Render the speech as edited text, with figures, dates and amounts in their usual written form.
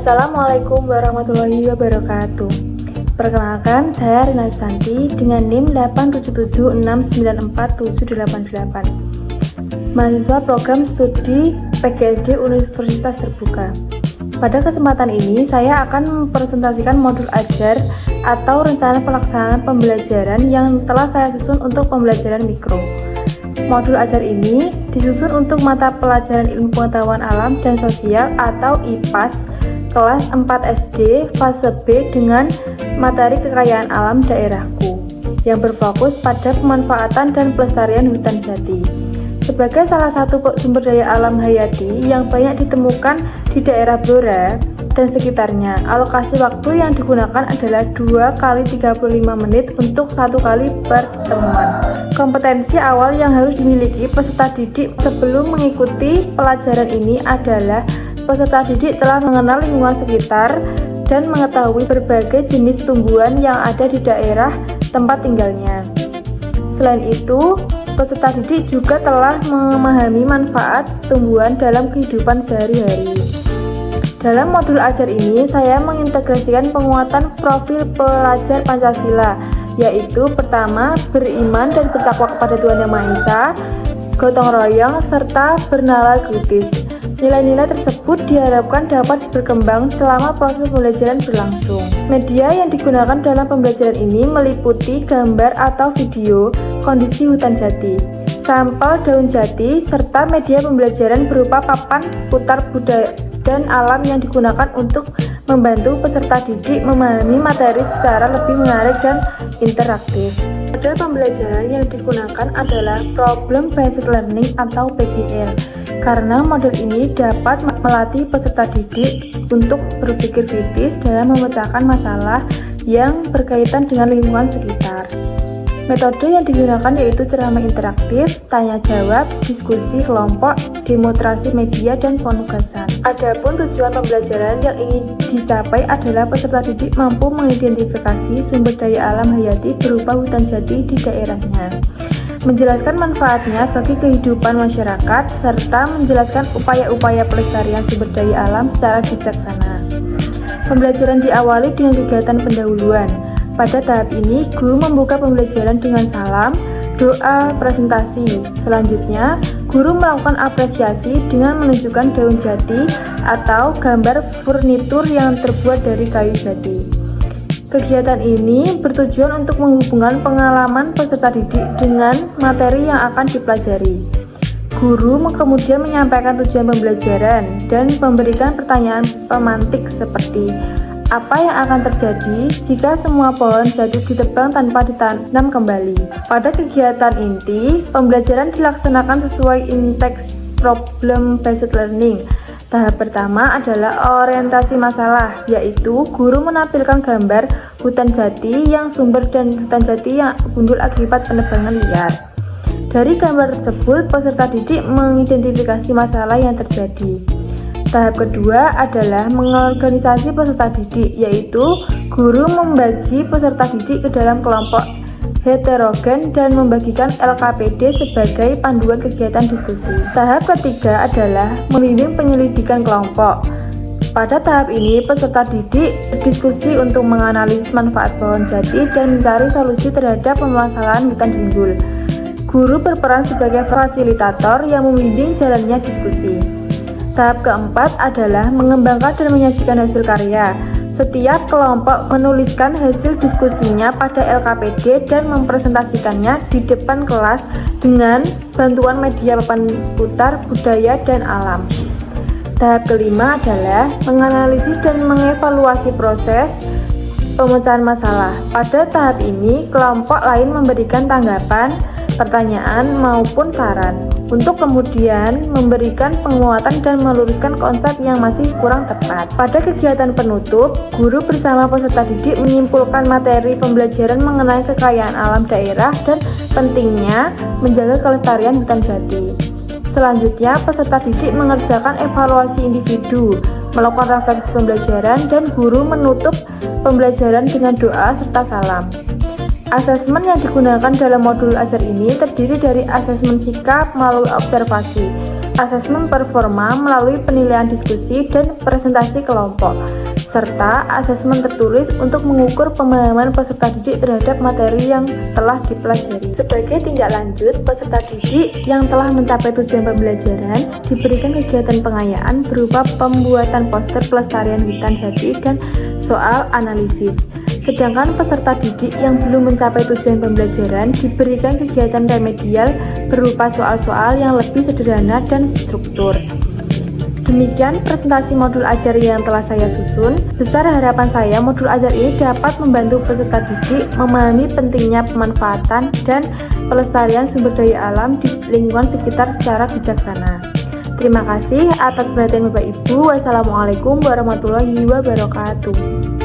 Assalamualaikum warahmatullahi wabarakatuh. Perkenalkan, saya Rina Santi dengan NIM 877694788. Mahasiswa Program Studi PGSD Universitas Terbuka. Pada kesempatan ini, saya akan mempresentasikan modul ajar atau rencana pelaksanaan pembelajaran yang telah saya susun untuk pembelajaran mikro. Modul ajar ini disusun untuk mata pelajaran Ilmu Pengetahuan Alam dan Sosial atau IPAS kelas 4 SD fase B dengan materi kekayaan alam daerahku yang berfokus pada pemanfaatan dan pelestarian hutan jati. Sebagai salah satu sumber daya alam hayati yang banyak ditemukan di daerah Blora dan sekitarnya, alokasi waktu yang digunakan adalah 2 kali 35 menit untuk 1 kali pertemuan. Kompetensi awal yang harus dimiliki peserta didik sebelum mengikuti pelajaran ini adalah peserta didik telah mengenal lingkungan sekitar dan mengetahui berbagai jenis tumbuhan yang ada di daerah tempat tinggalnya. Selain itu, peserta didik juga telah memahami manfaat tumbuhan dalam kehidupan sehari-hari. Dalam modul ajar ini, saya mengintegrasikan penguatan profil pelajar Pancasila, yaitu pertama, beriman dan bertakwa kepada Tuhan Yang Maha Esa, gotong royong, serta bernalar kritis. Nilai-nilai tersebut diharapkan dapat berkembang selama proses pembelajaran berlangsung. Media yang digunakan dalam pembelajaran ini meliputi gambar atau video kondisi hutan jati, sampel daun jati, serta media pembelajaran berupa papan putar budaya dan alam yang digunakan untuk membantu peserta didik memahami materi secara lebih menarik dan interaktif. Model pembelajaran yang digunakan adalah Problem Based Learning atau PBL, karena model ini dapat melatih peserta didik untuk berpikir kritis dalam memecahkan masalah yang berkaitan dengan lingkungan sekitar. Metode yang digunakan yaitu ceramah interaktif, tanya jawab, diskusi kelompok, demonstrasi media, dan penugasan. Adapun tujuan pembelajaran yang ingin dicapai adalah peserta didik mampu mengidentifikasi sumber daya alam hayati berupa hutan jati di daerahnya, menjelaskan manfaatnya bagi kehidupan masyarakat, serta menjelaskan upaya-upaya pelestarian sumber daya alam secara bijaksana. Pembelajaran diawali dengan kegiatan pendahuluan. Pada tahap ini, guru membuka pembelajaran dengan salam, doa, presentasi. Selanjutnya, guru melakukan apresiasi dengan menunjukkan daun jati atau gambar furnitur yang terbuat dari kayu jati. Kegiatan ini bertujuan untuk menghubungkan pengalaman peserta didik dengan materi yang akan dipelajari. Guru kemudian menyampaikan tujuan pembelajaran dan memberikan pertanyaan pemantik seperti apa yang akan terjadi jika semua pohon jatuh ditebang tanpa ditanam kembali. Pada kegiatan inti, pembelajaran dilaksanakan sesuai inteks Problem Based Learning. Tahap pertama adalah orientasi masalah, yaitu guru menampilkan gambar hutan jati yang sumber dan hutan jati yang gundul akibat penebangan liar. Dari gambar tersebut, peserta didik mengidentifikasi masalah yang terjadi. Tahap kedua adalah mengorganisasi peserta didik, yaitu guru membagi peserta didik ke dalam kelompok heterogen dan membagikan LKPD sebagai panduan kegiatan diskusi. Tahap ketiga adalah membimbing penyelidikan kelompok. Pada tahap ini, peserta didik berdiskusi untuk menganalisis manfaat pohon jati dan mencari solusi terhadap permasalahan hutan gundul. Guru berperan sebagai fasilitator yang membimbing jalannya diskusi. Tahap keempat adalah mengembangkan dan menyajikan hasil karya. Setiap kelompok menuliskan hasil diskusinya pada LKPD dan mempresentasikannya di depan kelas dengan bantuan media papan putar budaya dan alam. Tahap kelima adalah menganalisis dan mengevaluasi proses pemecahan masalah. Pada tahap ini, kelompok lain memberikan tanggapan, pertanyaan maupun saran untuk kemudian memberikan penguatan dan meluruskan konsep yang masih kurang tepat. Pada kegiatan penutup, guru bersama peserta didik menyimpulkan materi pembelajaran mengenai kekayaan alam daerah dan pentingnya menjaga kelestarian hutan jati. Selanjutnya, peserta didik mengerjakan evaluasi individu, melakukan refleksi pembelajaran, dan guru menutup pembelajaran dengan doa serta salam. Asesmen yang digunakan dalam modul ajar ini terdiri dari asesmen sikap melalui observasi, asesmen performa melalui penilaian diskusi dan presentasi kelompok, serta asesmen tertulis untuk mengukur pemahaman peserta didik terhadap materi yang telah dipelajari. Sebagai tindak lanjut, peserta didik yang telah mencapai tujuan pembelajaran diberikan kegiatan pengayaan berupa pembuatan poster pelestarian hutan jati dan soal analisis. Sedangkan peserta didik yang belum mencapai tujuan pembelajaran diberikan kegiatan remedial berupa soal-soal yang lebih sederhana dan struktur. Demikian presentasi modul ajar yang telah saya susun. Besar harapan saya modul ajar ini dapat membantu peserta didik memahami pentingnya pemanfaatan dan pelestarian sumber daya alam di lingkungan sekitar secara bijaksana. Terima kasih atas perhatian Bapak Ibu. Wassalamualaikum warahmatullahi wabarakatuh.